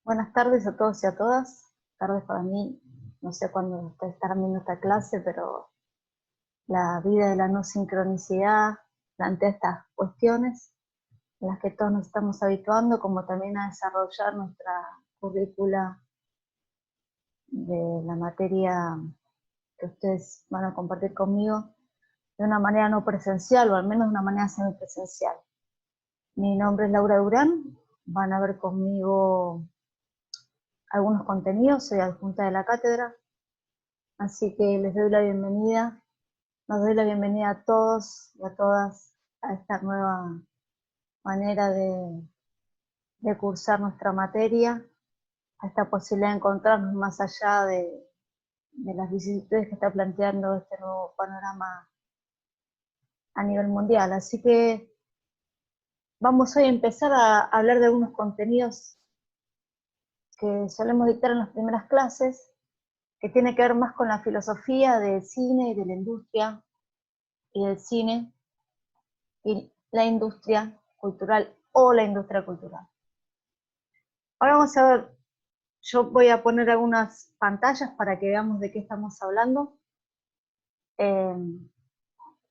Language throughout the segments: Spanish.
Buenas tardes a todos y a todas. Tardes para mí, no sé cuándo ustedes estarán viendo esta clase, pero la vida de la no sincronicidad plantea estas cuestiones en las que todos nos estamos habituando, como también a desarrollar nuestra currícula de la materia que ustedes van a compartir conmigo de una manera no presencial, o al menos de una manera semipresencial. Mi nombre es Laura Durán, van a ver conmigo algunos contenidos, soy adjunta de la cátedra, así que les doy la bienvenida, nos doy la bienvenida a todos y a todas a esta nueva manera de cursar nuestra materia, a esta posibilidad de encontrarnos más allá de las vicisitudes que está planteando este nuevo panorama a nivel mundial. Así que vamos hoy a empezar a hablar de algunos contenidos que solemos dictar en las primeras clases, que tiene que ver más con la filosofía del cine y de la industria y del cine y la industria cultural o la industria cultural. Ahora vamos a ver, yo voy a poner algunas pantallas para que veamos de qué estamos hablando, eh,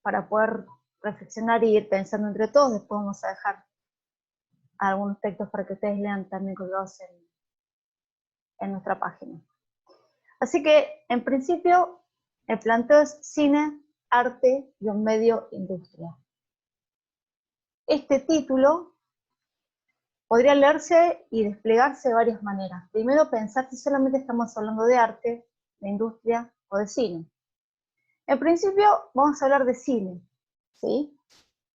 para poder reflexionar y ir pensando entre todos. Después vamos a dejar algunos textos para que ustedes lean también colgados en nuestra página. Así que, en principio, el planteo es cine, arte, medio, industria. Este título podría leerse y desplegarse de varias maneras. Primero, pensar si solamente estamos hablando de arte, de industria o de cine. En principio, vamos a hablar de cine, ¿sí?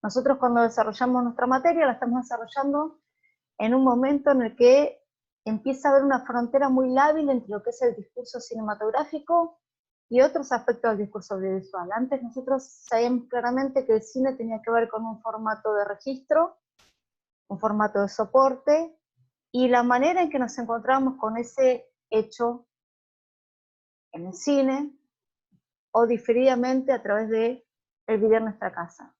Nosotros cuando desarrollamos nuestra materia, la estamos desarrollando en un momento en el que empieza a haber una frontera muy lábil entre lo que es el discurso cinematográfico y otros aspectos del discurso audiovisual. Antes nosotros sabíamos claramente que el cine tenía que ver con un formato de registro, un formato de soporte, y la manera en que nos encontramos con ese hecho en el cine o diferidamente a través de el video en nuestra casa.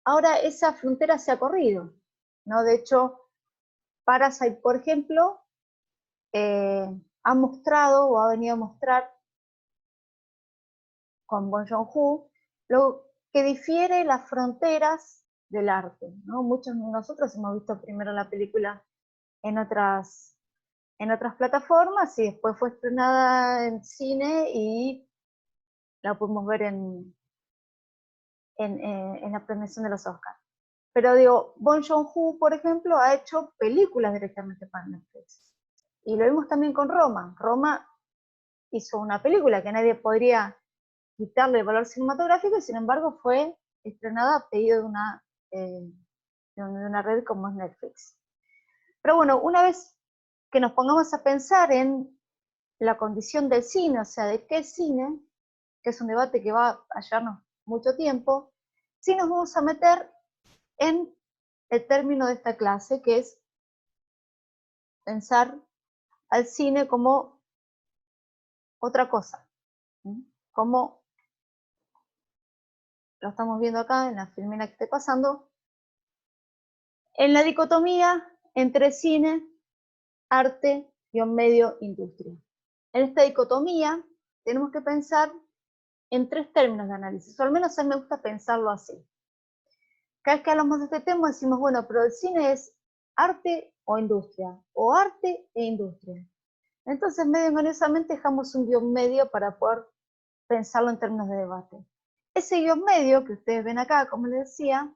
Ahora esa frontera se ha corrido, ¿no? De hecho, Parasite, por ejemplo, ha mostrado o ha venido a mostrar con Bong Joon-ho lo que difiere las fronteras del arte, ¿no? Muchos de nosotros hemos visto primero la película en otras plataformas y después fue estrenada en cine y la pudimos ver en la premiación de los Oscars. Pero digo, Bong Joon-ho, por ejemplo, ha hecho películas directamente para Netflix. Y lo vimos también con Roma. Roma hizo una película que nadie podría quitarle el valor cinematográfico y sin embargo fue estrenada a pedido de una red como es Netflix. Pero bueno, una vez que nos pongamos a pensar en la condición del cine, o sea, de qué es cine, que es un debate que va a llevarnos mucho tiempo, sí nos vamos a meter en el término de esta clase, que es pensar al cine como otra cosa, como lo estamos viendo acá en la filmina que estoy pasando, en la dicotomía entre cine, arte, medio, industria. En esta dicotomía tenemos que pensar en tres términos de análisis, o al menos a mí me gusta pensarlo así. Cada vez que hablamos de este tema decimos, bueno, pero el cine es arte o industria, o arte e industria. Entonces, medio ingeniosamente dejamos un guión medio para poder pensarlo en términos de debate. Ese guión medio que ustedes ven acá, como les decía,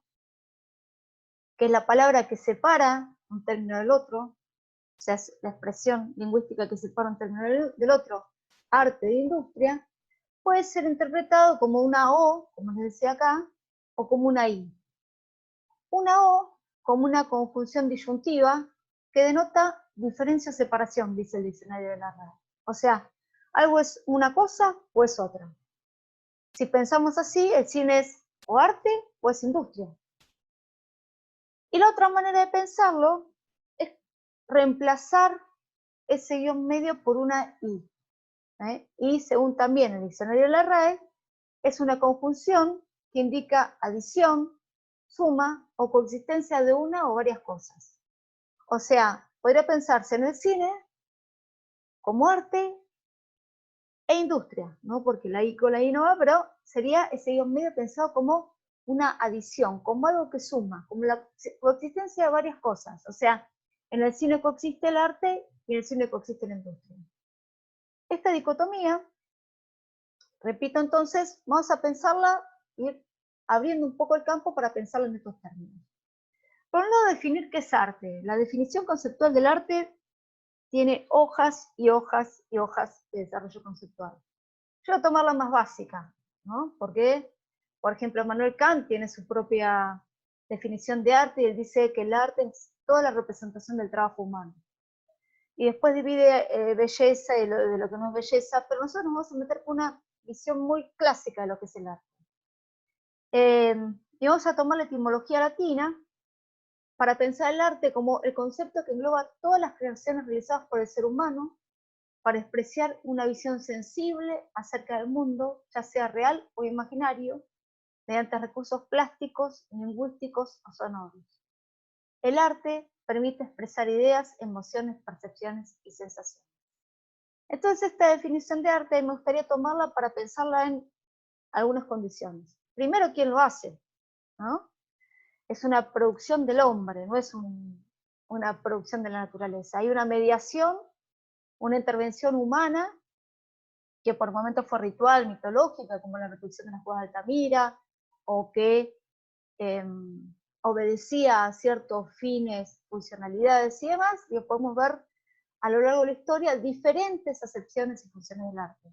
que es la palabra que separa un término del otro, o sea, es la expresión lingüística que separa un término del otro, arte e industria, puede ser interpretado como una O, como les decía acá, o como una I. Una O como una conjunción disyuntiva que denota diferencia o separación, dice el diccionario de la RAE. O sea, algo es una cosa o es otra. Si pensamos así, el cine es o arte o es industria. Y la otra manera de pensarlo es reemplazar ese guión medio por una I. Y según también el diccionario de la RAE, es una conjunción que indica adición, suma o coexistencia de una o varias cosas. O sea, podría pensarse en el cine como arte e industria, ¿no? Porque la I con la I no va, pero sería ese guión medio pensado como una adición, como algo que suma, como la coexistencia de varias cosas. O sea, en el cine coexiste el arte y en el cine coexiste la industria. Esta dicotomía, repito entonces, vamos a pensarla, ir abriendo un poco el campo para pensarla en estos términos. Por un lado, definir qué es arte. La definición conceptual del arte tiene hojas y hojas y hojas de desarrollo conceptual. Yo voy a tomar la más básica, ¿no? Porque, por ejemplo, Immanuel Kant tiene su propia definición de arte y él dice que el arte es toda la representación del trabajo humano. Y después divide belleza de lo que no es belleza, pero nosotros nos vamos a meter con una visión muy clásica de lo que es el arte. Y vamos a tomar la etimología latina para pensar el arte como el concepto que engloba todas las creaciones realizadas por el ser humano para expresar una visión sensible acerca del mundo, ya sea real o imaginario, mediante recursos plásticos, lingüísticos o sonoros. El arte permite expresar ideas, emociones, percepciones y sensaciones. Entonces, esta definición de arte me gustaría tomarla para pensarla en algunas condiciones. Primero, ¿quién lo hace? ¿No? Es una producción del hombre, no es una producción de la naturaleza. Hay una mediación, una intervención humana, que por momentos fue ritual, mitológica, como la reproducción de las cuevas de Altamira, o que obedecía a ciertos fines, funcionalidades y demás, y podemos ver a lo largo de la historia diferentes acepciones y funciones del arte.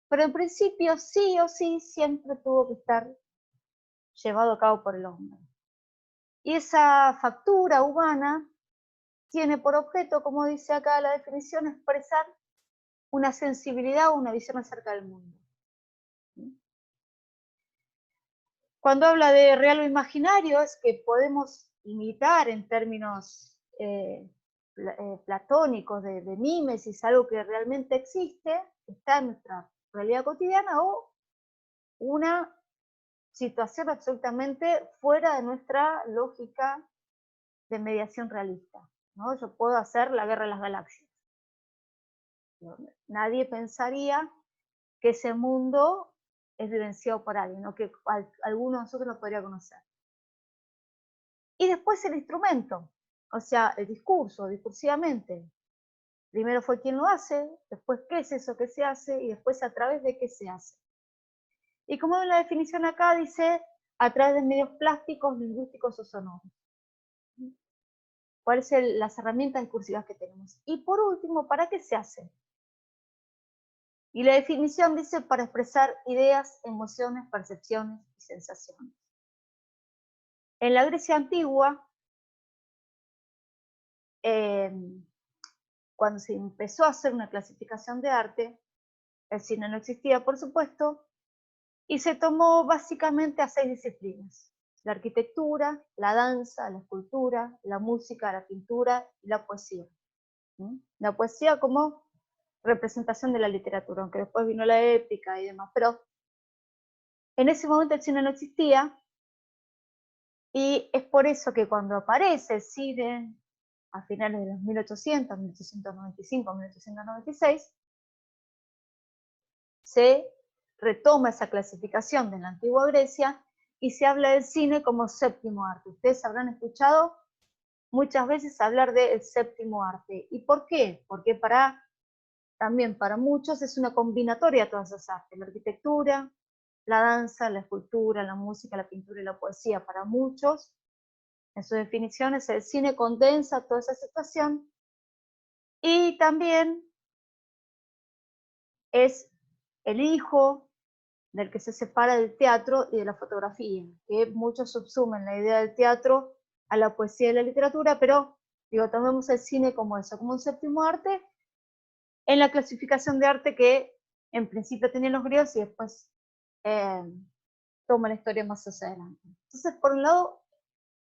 Pero en principio, sí o sí, siempre tuvo que estar llevado a cabo por el hombre. Y esa factura humana tiene por objeto, como dice acá la definición, expresar una sensibilidad o una visión acerca del mundo. Cuando habla de real o imaginario, es que podemos imitar en términos platónicos de mímesis algo que realmente existe, está en nuestra realidad cotidiana, o una situación absolutamente fuera de nuestra lógica de mediación realista, ¿no? Yo puedo hacer la guerra de las galaxias. Nadie pensaría que ese mundo es vivenciado por alguien, o que alguno de nosotros lo podría conocer. Y después el instrumento, o sea, el discurso, discursivamente. Primero fue quien lo hace, después qué es eso que se hace y después a través de qué se hace. Y como en la definición acá dice, a través de medios plásticos, lingüísticos o sonoros. ¿Cuáles son las herramientas discursivas que tenemos? Y por último, ¿para qué se hace? Y la definición dice para expresar ideas, emociones, percepciones y sensaciones. En la Grecia antigua, cuando se empezó a hacer una clasificación de arte, el cine no existía, por supuesto, y se tomó básicamente a 6 disciplinas: la arquitectura, la danza, la escultura, la música, la pintura y la poesía. La poesía como representación de la literatura, aunque después vino la épica y demás, pero en ese momento el cine no existía, y es por eso que cuando aparece el cine a finales de los 1800, 1895, 1896, se retoma esa clasificación de la antigua Grecia y se habla del cine como séptimo arte. Ustedes habrán escuchado muchas veces hablar del séptimo arte. ¿Y por qué? Porque también para muchos es una combinatoria de todas esas artes: la arquitectura, la danza, la escultura, la música, la pintura y la poesía. Para muchos, en sus definiciones, el cine condensa toda esa situación, y también es el hijo del que se separa del teatro y de la fotografía, que muchos subsumen la idea del teatro a la poesía y la literatura, pero digo, tomemos el cine como eso, como un séptimo arte, en la clasificación de arte que en principio tenían los griegos y después toma la historia más hacia adelante. Entonces, por un lado,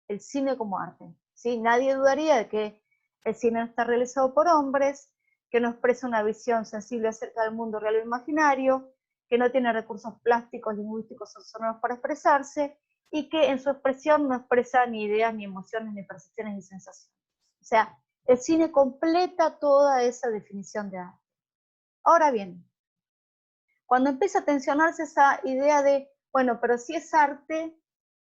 el cine como arte, ¿sí? Nadie dudaría de que el cine no está realizado por hombres, que no expresa una visión sensible acerca del mundo real o imaginario, que no tiene recursos plásticos, lingüísticos o sonoros para expresarse, y que en su expresión no expresa ni ideas, ni emociones, ni percepciones, ni sensaciones. O sea, el cine completa toda esa definición de arte. Ahora bien, cuando empieza a tensionarse esa idea de, bueno, pero si es arte,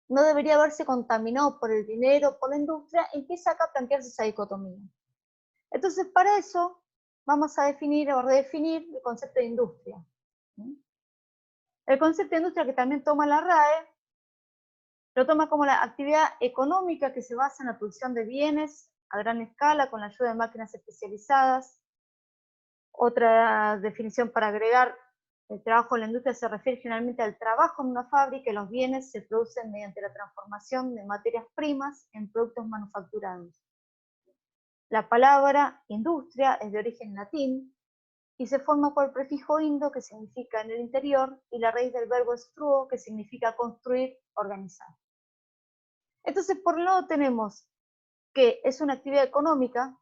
no debería haberse contaminado por el dinero, por la industria, empieza acá a plantearse esa dicotomía. Entonces, para eso vamos a definir o redefinir el concepto de industria. El concepto de industria que también toma la RAE, lo toma como la actividad económica que se basa en la producción de bienes a gran escala con la ayuda de máquinas especializadas. Otra definición para agregar, el trabajo en la industria se refiere generalmente al trabajo en una fábrica y los bienes se producen mediante la transformación de materias primas en productos manufacturados. La palabra industria es de origen latín y se forma por el prefijo indo, que significa en el interior, y la raíz del verbo struo, que significa construir, organizar. Entonces, por un lado tenemos que es una actividad económica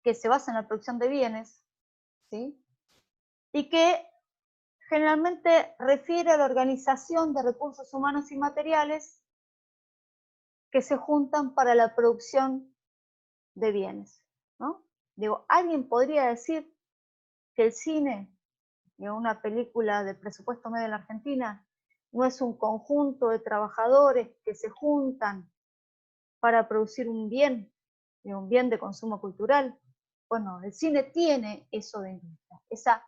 que se basa en la producción de bienes, ¿sí? Y que generalmente refiere a la organización de recursos humanos y materiales que se juntan para la producción de bienes, ¿no? Digo, alguien podría decir que el cine, una película de presupuesto medio en la Argentina, no es un conjunto de trabajadores que se juntan para producir un bien de consumo cultural. Bueno, el cine tiene eso de industria, esa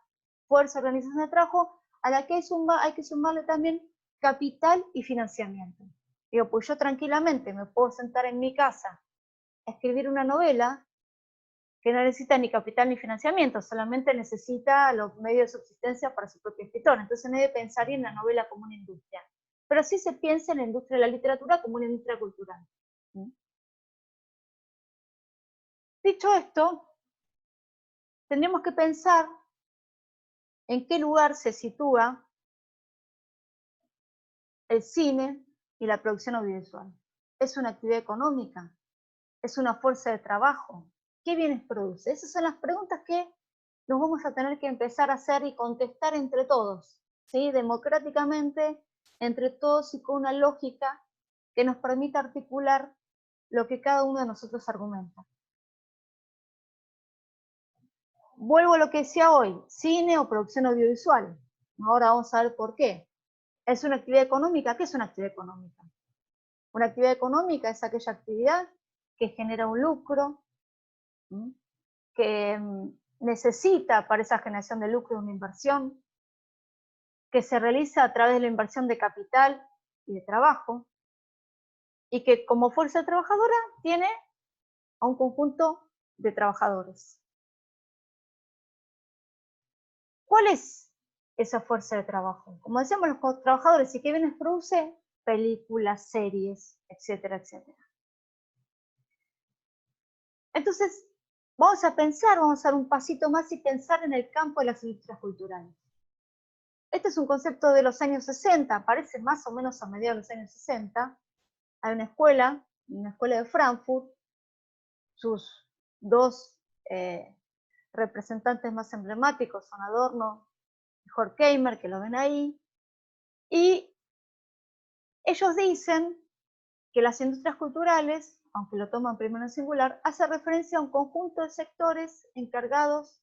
fuerza de organización de trabajo a la que hay que sumarle también capital y financiamiento. Digo, pues yo tranquilamente me puedo sentar en mi casa a escribir una novela que no necesita ni capital ni financiamiento, solamente necesita los medios de subsistencia para su propio escritor. Entonces nadie pensaría en la novela como una industria. Pero sí se piensa en la industria de la literatura como una industria cultural. Dicho esto, tendríamos que pensar en qué lugar se sitúa el cine y la producción audiovisual. ¿Es una actividad económica? ¿Es una fuerza de trabajo? ¿Qué bienes produce? Esas son las preguntas que nos vamos a tener que empezar a hacer y contestar entre todos, ¿sí? Democráticamente, entre todos y con una lógica que nos permita articular lo que cada uno de nosotros argumenta. Vuelvo a lo que decía hoy, cine o producción audiovisual. Ahora vamos a ver por qué. ¿Es una actividad económica? ¿Qué es una actividad económica? Una actividad económica es aquella actividad que genera un lucro, que necesita para esa generación de lucro una inversión, que se realiza a través de la inversión de capital y de trabajo, y que como fuerza trabajadora tiene a un conjunto de trabajadores. ¿Cuál es esa fuerza de trabajo? Como decíamos, los trabajadores, ¿y qué bienes produce? Películas, series, etcétera, etcétera. Entonces, vamos a pensar, vamos a dar un pasito más y pensar en el campo de las industrias culturales. Este es un concepto de los años 60, aparece más o menos a mediados de los años 60. Hay una escuela de Frankfurt, sus dos representantes más emblemáticos son Adorno y Horkheimer, que lo ven ahí, y ellos dicen que las industrias culturales, aunque lo toman primero en singular, hace referencia a un conjunto de sectores encargados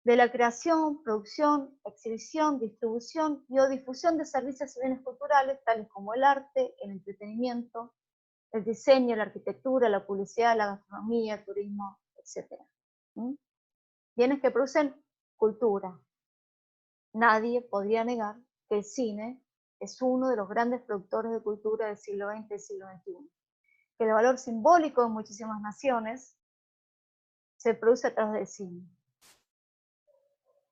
de la creación, producción, exhibición, distribución y o difusión de servicios y bienes culturales, tales como el arte, el entretenimiento, el diseño, la arquitectura, la publicidad, la gastronomía, el turismo, etc. Bienes que producen cultura. Nadie podría negar que el cine es uno de los grandes productores de cultura del siglo XX y del siglo XXI. Que el valor simbólico de muchísimas naciones se produce a través del cine.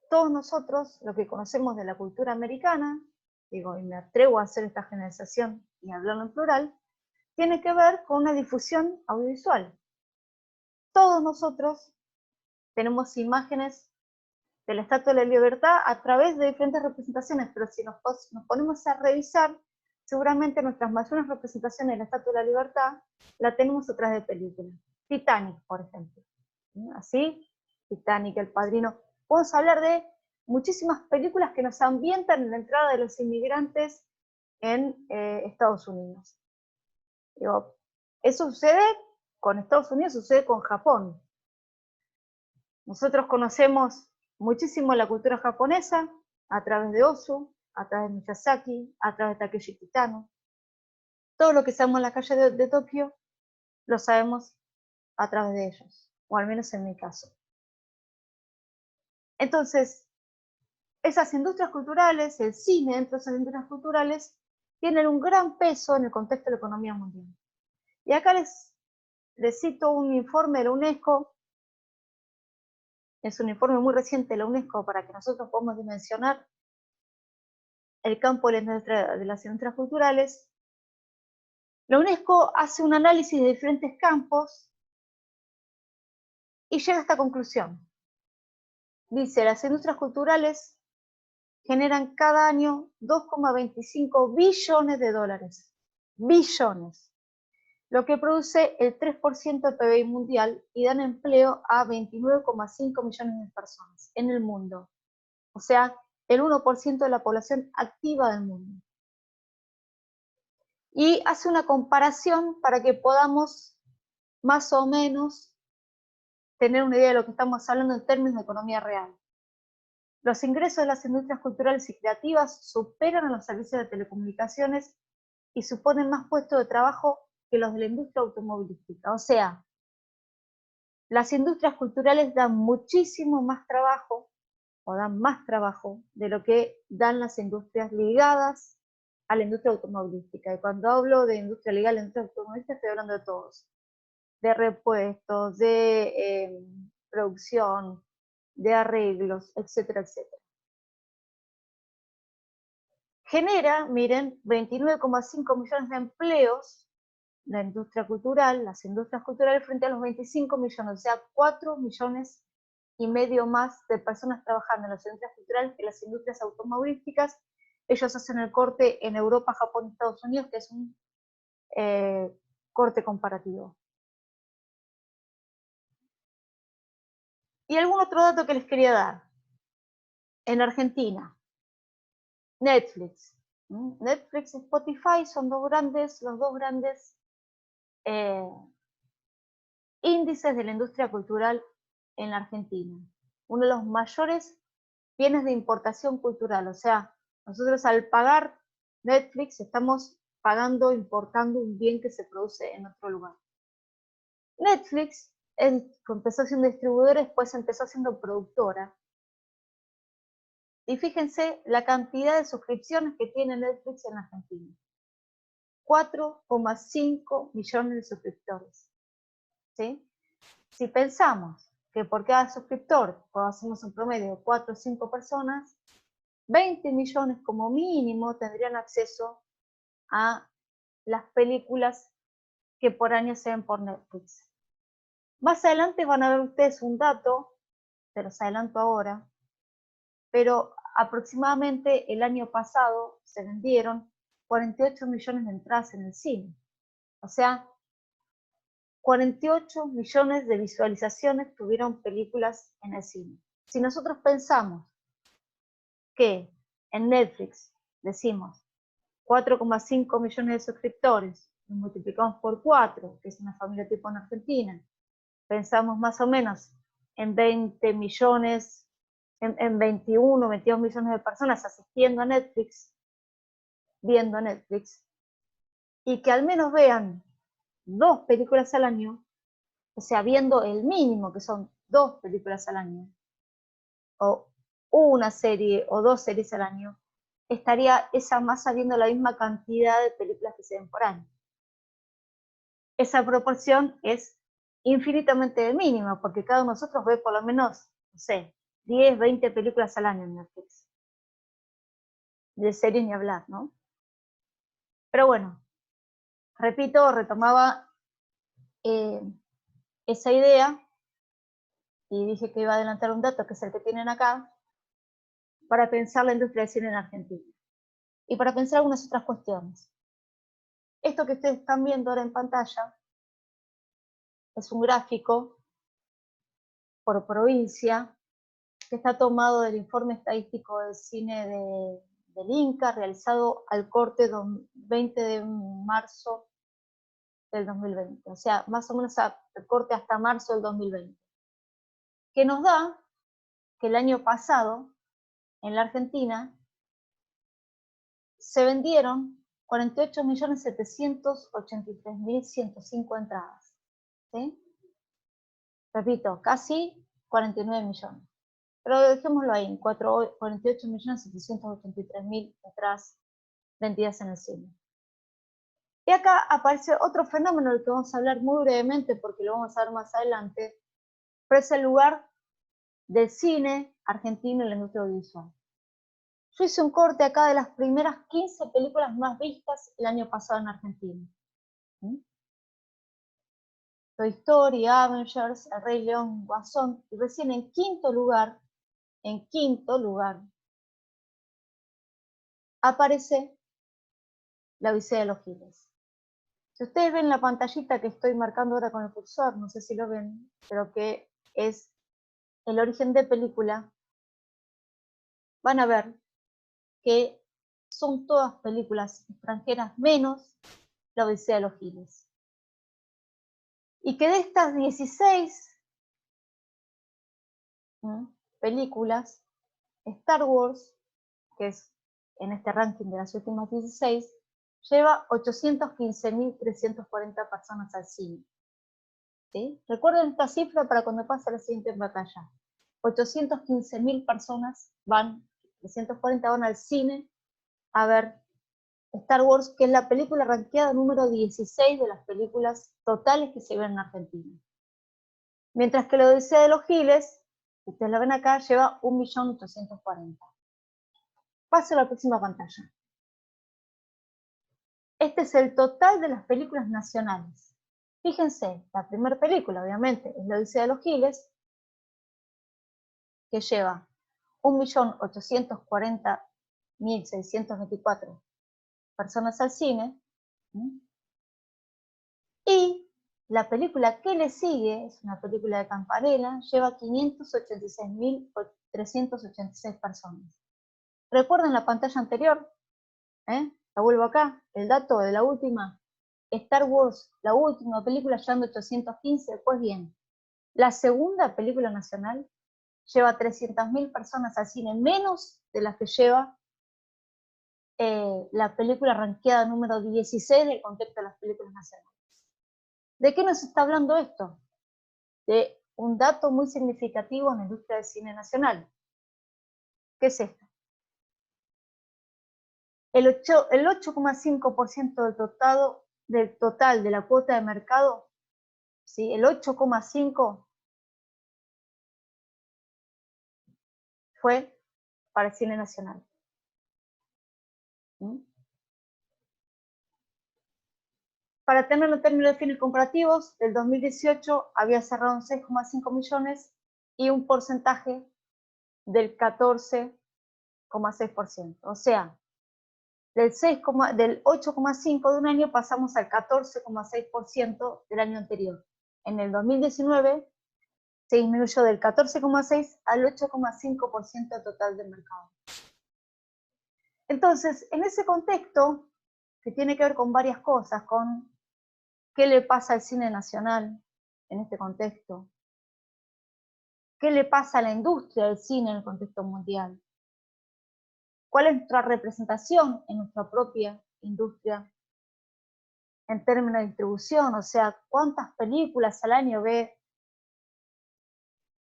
Todos nosotros, lo que conocemos de la cultura americana, digo, y me atrevo a hacer esta generalización y hablarlo en plural, tiene que ver con una difusión audiovisual. Todos nosotros tenemos imágenes de la Estatua de la Libertad a través de diferentes representaciones, pero si nos ponemos a revisar, seguramente nuestras mayores representaciones de la Estatua de la Libertad la tenemos a través de películas. Titanic, por ejemplo. Así, Titanic, El Padrino. Podemos hablar de muchísimas películas que nos ambientan en la entrada de los inmigrantes en Estados Unidos. Digo, eso sucede con Estados Unidos, sucede con Japón. Nosotros conocemos muchísimo la cultura japonesa, a través de Ozu, a través de Miyazaki, a través de Takeshi Kitano. Todo lo que sabemos en la calle de Tokio, lo sabemos a través de ellos, o al menos en mi caso. Entonces, esas industrias culturales, el cine dentro de esas industrias culturales, tienen un gran peso en el contexto de la economía mundial. Y acá les cito un informe de la UNESCO, es un informe muy reciente de la UNESCO para que nosotros podamos dimensionar el campo de las industrias culturales. La UNESCO hace un análisis de diferentes campos y llega a esta conclusión. Dice, las industrias culturales generan cada año 2,25 billones de dólares. Billones. Lo que produce el 3% del PBI mundial y dan empleo a 29,5 millones de personas en el mundo. O sea, el 1% de la población activa del mundo. Y hace una comparación para que podamos más o menos tener una idea de lo que estamos hablando en términos de economía real. Los ingresos de las industrias culturales y creativas superan a los servicios de telecomunicaciones y suponen más puestos de trabajo que los de la industria automovilística. O sea, las industrias culturales dan muchísimo más trabajo, o dan más trabajo, de lo que dan las industrias ligadas a la industria automovilística. Y cuando hablo de industria ligada a la industria automovilística, estoy hablando de todos. De repuestos, de producción, de arreglos, etcétera, etcétera. Genera, miren, 29,5 millones de empleos la industria cultural, las industrias culturales frente a los 25 millones, o sea, 4 millones y medio más de personas trabajando en las industrias culturales que las industrias automovilísticas. Ellos hacen el corte en Europa, Japón y Estados Unidos, que es un corte comparativo. Y algún otro dato que les quería dar. En Argentina, Netflix. Netflix y Spotify son los dos grandes índices de la industria cultural en la Argentina. Uno de los mayores bienes de importación cultural, o sea, nosotros al pagar Netflix estamos pagando, importando un bien que se produce en otro lugar. Netflix empezó siendo distribuidora, después empezó siendo productora. Y fíjense la cantidad de suscripciones que tiene Netflix en Argentina. 4,5 millones de suscriptores. ¿Sí? Si pensamos que por cada suscriptor, cuando hacemos un promedio de 4 o 5 personas, 20 millones como mínimo tendrían acceso a las películas que por año se ven por Netflix. Más adelante van a ver ustedes un dato, se los adelanto ahora, pero aproximadamente el año pasado se vendieron 48 millones de entradas en el cine. O sea, 48 millones de visualizaciones tuvieron películas en el cine. Si nosotros pensamos que en Netflix decimos 4,5 millones de suscriptores, y multiplicamos por 4, que es una familia tipo en Argentina, pensamos más o menos en 20 millones, en 21, 22 millones de personas asistiendo a Netflix, viendo Netflix, y que al menos vean 2 películas al año, o sea, viendo el mínimo, que son 2 películas al año, o una serie o 2 series al año, estaría esa masa viendo la misma cantidad de películas que se ven por año. Esa proporción es infinitamente mínima, porque cada uno de nosotros ve por lo menos, no sé, 10, 20 películas al año en Netflix. De series ni hablar, ¿no? Pero bueno, repito, retomaba esa idea y dije que iba a adelantar un dato, que es el que tienen acá, para pensar la industria del cine en Argentina. Y para pensar algunas otras cuestiones. Esto que ustedes están viendo ahora en pantalla es un gráfico por provincia que está tomado del informe estadístico del cine del Inca, realizado al corte 20 de marzo del 2020, o sea, más o menos el corte hasta marzo del 2020, que nos da que el año pasado, en la Argentina, se vendieron 48.783.105 entradas. ¿Sí? Repito, casi 49 millones. Pero dejémoslo ahí, 48.783.000 entradas vendidas en el cine. Y acá aparece otro fenómeno del que vamos a hablar muy brevemente porque lo vamos a ver más adelante, pero es el lugar del cine argentino en la industria audiovisual. Yo hice un corte acá de las primeras 15 películas más vistas el año pasado en Argentina. Toy Story, Avengers, El Rey León, Guasón, y recién en quinto lugar, aparece La Odisea de los Giles. Si ustedes ven la pantallita que estoy marcando ahora con el cursor, no sé si lo ven, pero que es el origen de película, van a ver que son todas películas extranjeras menos La Odisea de los Giles. Y que de estas 16 películas, Star Wars, que es en este ranking de las últimas 16, lleva 815.340 personas al cine. ¿Sí? Recuerden esta cifra para cuando pase la siguiente batalla. 815.000 personas van, 340 van al cine a ver Star Wars, que es la película rankeada número 16 de las películas totales que se ven en Argentina. Mientras que La Odisea de los Giles, ustedes la ven acá, lleva 1.840.000. Paso a la próxima pantalla. Este es el total de las películas nacionales. Fíjense, la primera película, obviamente, es La Odisea de los Giles, que lleva 1.840.624 personas al cine. Y la película que le sigue, es una película de Campanella, lleva 586.386 personas. ¿Recuerdan la pantalla anterior? La vuelvo acá, el dato de la última, Star Wars, la última película llevando 815, pues bien, la segunda película nacional lleva 300.000 personas al cine, menos de las que lleva la película rankeada número 16 del contexto de las películas nacionales. ¿De qué nos está hablando esto? De un dato muy significativo en la industria del cine nacional. ¿Qué es esto? El 8,5% del total de la cuota de mercado, ¿sí? El 8,5% fue para el cine nacional. Para tenerlo en términos de fines comparativos, el 2018 había cerrado en 6,5 millones y un porcentaje del 14,6%. O sea, del 8,5% de un año pasamos al 14,6% del año anterior. En el 2019 se disminuyó del 14,6% al 8,5% total del mercado. Entonces, en ese contexto, que tiene que ver con varias cosas, con qué le pasa al cine nacional en este contexto, qué le pasa a la industria del cine en el contexto mundial, cuál es nuestra representación en nuestra propia industria en términos de distribución, o sea, cuántas películas al año ve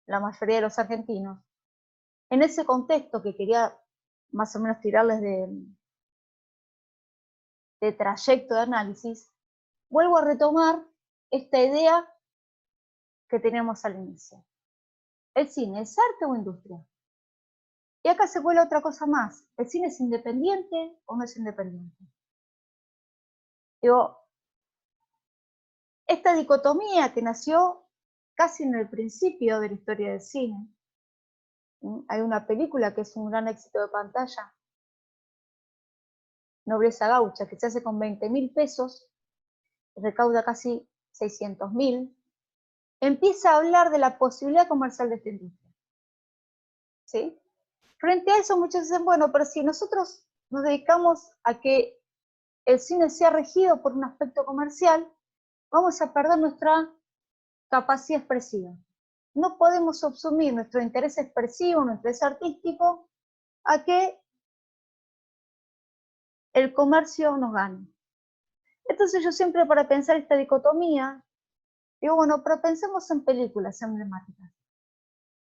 la mayoría de los argentinos. En ese contexto que quería más o menos tirarles de trayecto de análisis, vuelvo a retomar esta idea que teníamos al inicio. ¿El cine es arte o industria? Y acá se vuelve otra cosa más. ¿El cine es independiente o no es independiente? Digo, esta dicotomía que nació casi en el principio de la historia del cine. Hay una película que es un gran éxito de pantalla, Nobleza Gaucha, que se hace con 20.000 pesos, recauda casi 600.000, empieza a hablar de la posibilidad comercial de esta industria. ¿Sí? Frente a eso muchos dicen, bueno, pero si nosotros nos dedicamos a que el cine sea regido por un aspecto comercial, vamos a perder nuestra capacidad expresiva. no podemos subsumir nuestro interés expresivo, nuestro interés artístico, a que el comercio nos gane. Entonces yo siempre, para pensar esta dicotomía, digo, bueno, pero pensemos en películas emblemáticas.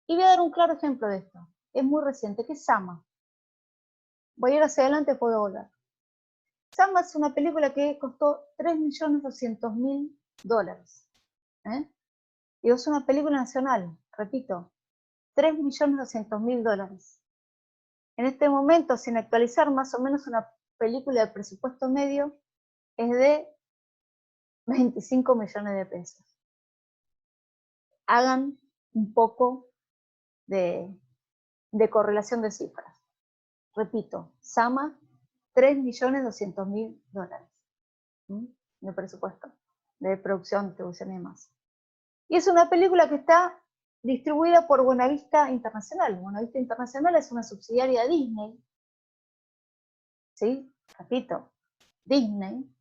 Y voy a dar un claro ejemplo de esto. Es muy reciente, que es Sama. Voy a ir hacia adelante, puedo volver. Sama es una película que costó $3.200.000. Y es una película nacional, repito, $3.200.000. En este momento, sin actualizar, más o menos una película de presupuesto medio es de 25 millones de pesos. Hagan un poco de correlación de cifras. Repito, Sama, $3.200.000 de presupuesto, de producción, distribución y demás. Y es una película que está distribuida por Buenavista Internacional. Buenavista Internacional es una subsidiaria de Disney. ¿Sí? Repito, Disney,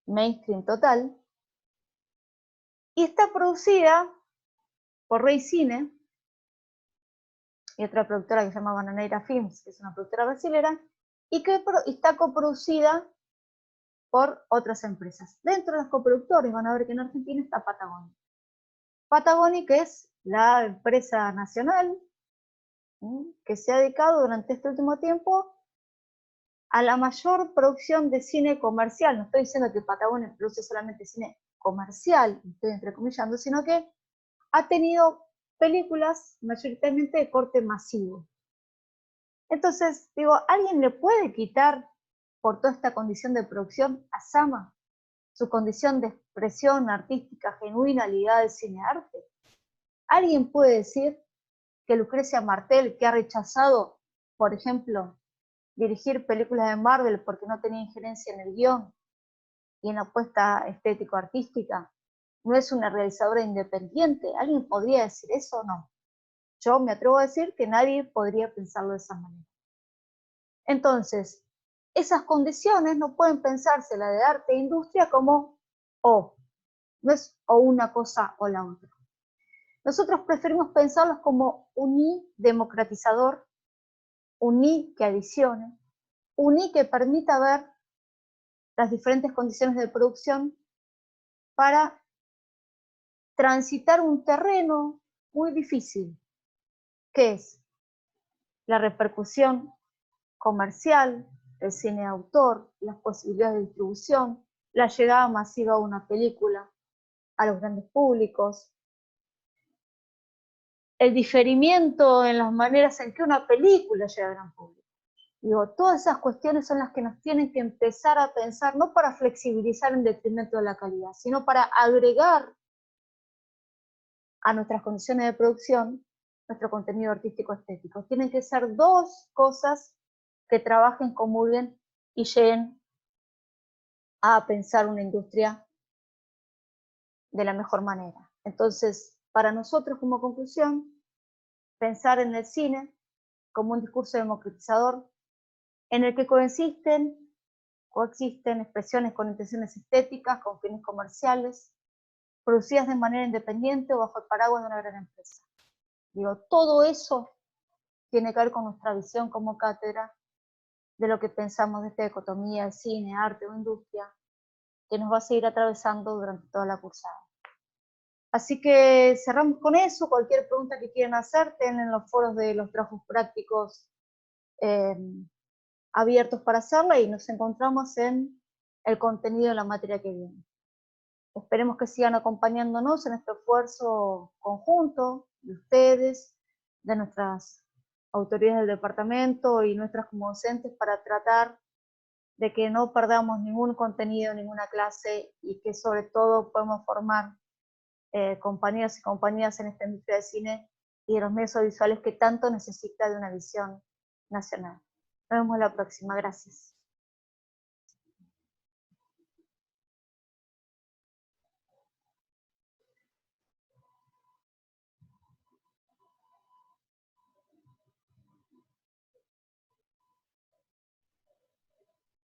mainstream total. Y está producida por Rey Cine y otra productora que se llama Bananeira Films, que es una productora brasilera, y que está coproducida por otras empresas. Dentro de los coproductores van a ver que en Argentina está Patagonia. Patagonia, que es la empresa nacional que se ha dedicado durante este último tiempo a la mayor producción de cine comercial. No estoy diciendo que Patagonia produce solamente cine comercial, estoy entrecomillando, sino que ha tenido películas mayoritariamente de corte masivo. Entonces, digo, ¿alguien le puede quitar por toda esta condición de producción a Sama su condición de expresión artística genuina ligada al cine-arte? ¿Alguien puede decir que Lucrecia Martel, que ha rechazado, por ejemplo, dirigir películas de Marvel porque no tenía injerencia en el guión y en la apuesta estético-artística, no es una realizadora independiente? ¿Alguien podría decir eso o no? Yo me atrevo a decir que nadie podría pensarlo de esa manera. Entonces, esas condiciones no pueden pensarse, la de arte e industria, como o. No es o una cosa o la otra. Nosotros preferimos pensarlos como un I democratizador, un I que adicione, un I que permita ver las diferentes condiciones de producción para transitar un terreno muy difícil, que es la repercusión comercial, el cine de autor, las posibilidades de distribución, la llegada masiva de una película a los grandes públicos, el diferimiento en las maneras en que una película llega al gran público. Digo, todas esas cuestiones son las que nos tienen que empezar a pensar, no para flexibilizar en detrimento de la calidad, sino para agregar a nuestras condiciones de producción nuestro contenido artístico estético. Tienen que ser dos cosas que trabajen como bien y lleguen a pensar una industria de la mejor manera. Entonces, para nosotros como conclusión, pensar en el cine como un discurso democratizador en el que coexisten expresiones con intenciones estéticas, con fines comerciales, producidas de manera independiente o bajo el paraguas de una gran empresa. Digo, todo eso tiene que ver con nuestra visión como cátedra de lo que pensamos de esta dicotomía de cine, arte o industria, que nos va a seguir atravesando durante toda la cursada. Así que cerramos con eso. Cualquier pregunta que quieran hacer, tienen los foros de los trabajos prácticos abiertos para hacerla y nos encontramos en el contenido de la materia que viene. Esperemos que sigan acompañándonos en este esfuerzo conjunto de ustedes, de nuestras autoridades del departamento y nuestras como docentes para tratar de que no perdamos ningún contenido, ninguna clase y que sobre todo podamos formar compañeros y compañeras en esta industria de cine y de los medios audiovisuales que tanto necesita de una visión nacional. Nos vemos la próxima. Gracias.